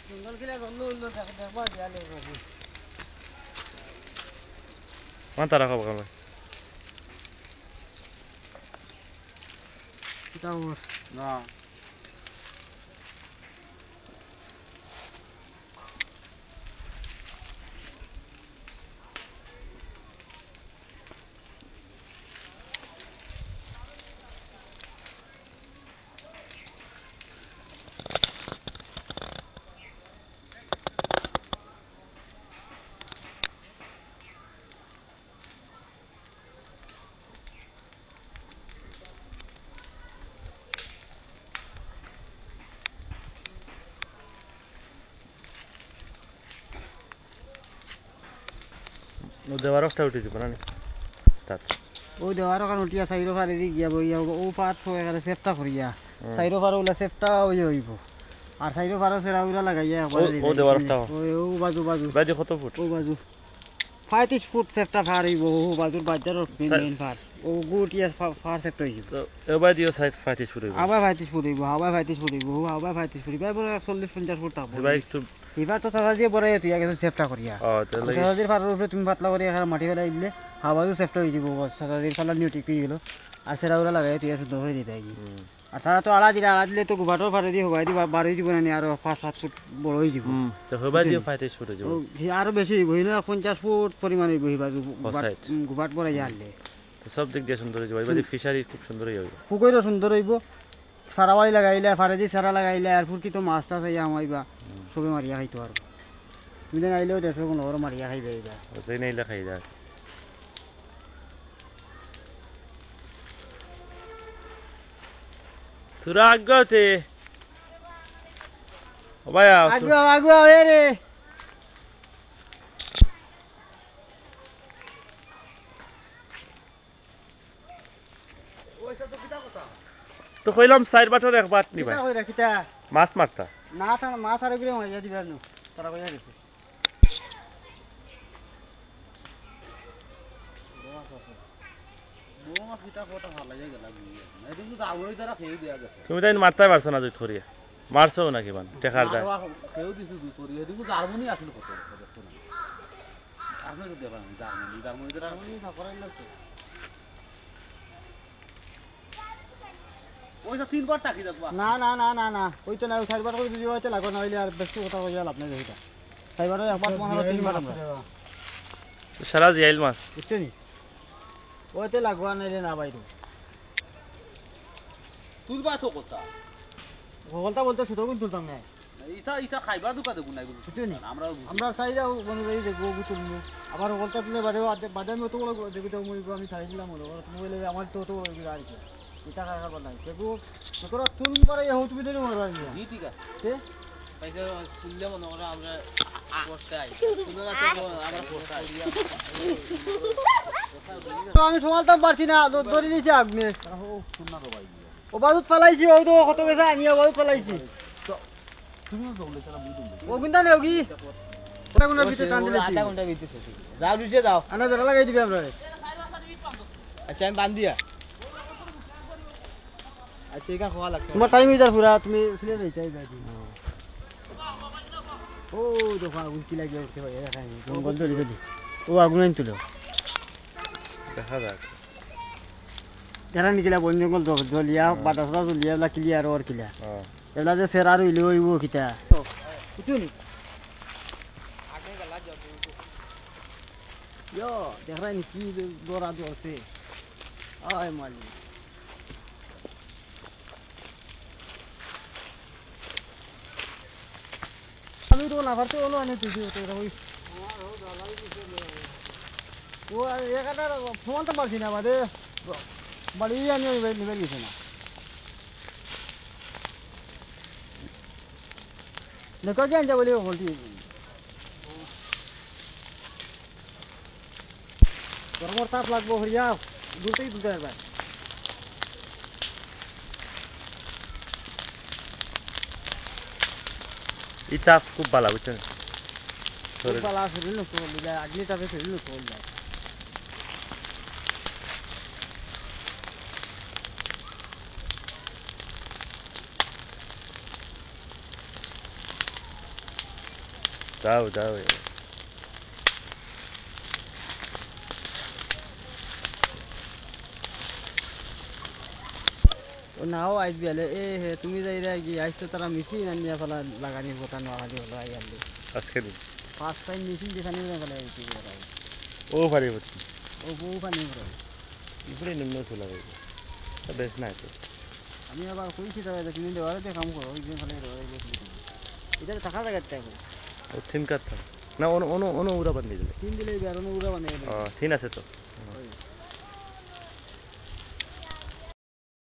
জঙ্গল কিলা জঙ্গল হইলো দেখবা দিয়া লাগবে মাথা রাখো বাবা কিতাও না ও দেওয়ার একটা উঠে দিব না স্টার্ট ওই দেওয়ার কারণ উঠিয়া সাইরো ফারে দি গিয়া বইয়া ও পাট হয়ে গেলে সেফটা করিয়া সাইরো ফারে ওলা সেফটা ওই হইব আর সাইরো ফারে সেরা উড়া লাগাইয়া একবারে ও দেওয়ার একটা ও বাজু বাজু বাজে কত ফুট ও বাজু 35 ফুট সেফটা ফার হইব ও বাজুর বাজার মেন ফার ও গুটিয়া ফার সেফটা হইব তো এবার দিও সাইজ 35 ফুট হইব আবার 35 ফুট হইব আবার 35 ফুট হইব আবার 35 ফুট হইব বড় 40 50 ফুট থাকবো এবার একটু এবার তো সাদা দিয়ে বড় তুই আগে সেফটা করিয়া তাহলে সাদা দিয়ে ফারের উপরে তুমি পাতলা করিয়া এখানে মাটি ফেলাই দিলে হাওয়াও সেফটা হয়ে যাব সাদা দিয়ে ফালা নিউ টিক গেল আর সেরা ওরা লাগাই তুই সুন্দর করে দিতে আগে আর তারা তো আলা দিলে তো গুবাটোর ফারে দিয়ে হবাই দিব বাড়ি দিব না আর 5-7 ফুট বড় হয়ে যাব তো হবাই দিও 35 ফুট হয়ে যাব আরো বেশি হইব না 50 ফুট পরিমাণ হইব বাজু গুবাট বড় যালে তো সব দিক দিয়ে সুন্দর হয়ে যাব এবারে ফিশারি খুব সুন্দর হয়ে যাবে পুকুরও সুন্দর হইব সারাবাড়ি লাগাইলে ফারে দিয়ে সারা লাগাইলে আর ফুরকি তো মাছ টাছ আইয়া আমাইবা সবে মারিয়া খাইতো আর তুমি আইলেও 150 কোন ওর মারিয়া খাইবে এইবা ওই নেইলা খাই যায় তোরা আগতে ও ভাই আগুয়া ওরে রে ওইটা তো কিটা কথা তো কইলাম সাইড বাটর এক বাট নি ভাই কিটা কইরা কিটা মাছ মারতা না তা মাছ আর বিরে মাইয়া দিবার নু তারা কইয়া গেছে মাছ কিটা কত ভালো লাগে গেল এটা কিন্তু আউড়ই দ্বারা খেয়ে দেয়া গেছে তুমি তাই মারতাই পারছ না তুই থরিয়া মারছো নাকি বান টেকার যায় খেয়েও দিছি দুই করি এটা কিন্তু জার্মানি আসলে কত দেখো না আপনি তো দেবেন জার্মানি না করাই লাগছে ওইটা তিনবার টাকি দেখবা না না না না না ওই তো না ওই চারবার করে দিও হইতে লাগো নইলে আর বেশি কথা কইয়া লাভ নাই ওইটা চারবার একবার মনে তিনবার আমরা সারা জিয়াইল মাছ বুঝছো নি ওইতে লাগোয়া নাইলে না বাইরো তুলবা তো কথা বলতা বলতে ছোট কোন তুলতাম না এটা খাইবা দুকা দেবো না এগুলো বুঝছো নি আমরা আমরা চাই যাও অনুযায়ী দেখবো তুলবো আবার বলতা তুলে বাদে বাদে আমি তো দেখি তো আমি ছাড়ি দিলাম হলো তুমি বলে আমার তো তো আর কি এটা খাবার নাই দেখো তোরা তুল পারে হউত বিদে মরবা নি ঠিক আছে কে পয়সা তুললে মনে করে আমরা করতে আই তুলে না তো আমরা করতে আই আমি সমালতাম পারছি না ধরে নিয়েছি আপনি ও শুননা তো ভাই ও বাজুত ফেলাইছি ওই তো কত গেছে আনিয়া বাজুত ফেলাইছি তুমিও দৌড়লে তারা বুঝুন ও কিনতা নেও কি আধা ঘন্টার ভিতরে টান দিলে আধা ঘন্টা বিদ্যুৎ যাও নিচে যাও আনা বেড়া লাগাই দিবি আমরা আচ্ছা আমি বান্ধ দিয়া আচ্ছা এখানে খাওয়া লাগবে তোমার টাইম হয়ে যার পুরা তুমি শুনে যাই চাই যাই ও দেখো আগুন কি লাগিয়ে উঠতে পারে দেখাই জঙ্গল ধরি ধরি ও আগুন আনি তুলো দেখা যাক যারা নিকিলা বন জঙ্গল জ্বলিয়া বাদা সাদা জ্বলিয়া লা ক্লিয়ার ওর কিলা এলা যে সেরা রইলে ওইব কিতা বুঝুনি ইয়ো দেখাই নি কি দৌড়া দৌড়ছে আয় মালি আমি তো না পারতে হলো আনে তুই ওই ও একাটা ফোন তো পারছি না বাদে বাড়ি আমি নিবে গেছি না দেখো কি আনতে বলি বলছি গরমের তাপ লাগবো হইয়া দুটোই দুটো একবার ইটা খুব ভালো বুঝছেন পালা শরীর নষ্ট করলি যায় আগলি তাপে শরীর নষ্ট করলি যায় যাও যাও ও নাও আইস বিয়ালে এ হে তুমি যাই রে কি আইস তো তারা মিশি না নিয়া ফেলা লাগানি কথা নোয়া দি হলো আই আনলি আজকে দিন ফার্স্ট টাইম মিশিং দেখানি না ফেলা আইছি ও পারিব ও বউ পানি করে ইপরে নিম্ন চলা যাবে বেশ নাই তো আমি আবার কইছি তাহলে তুমি দেওয়ারে কাম করো ওই যে ফেলে এটা থাকা জায়গাটা ও থিন কাট না অনু অনু অনু উড়া বান্ধি দিলে তিন দিলে বেরোনো উড়া বানিয়ে থিন আছে তো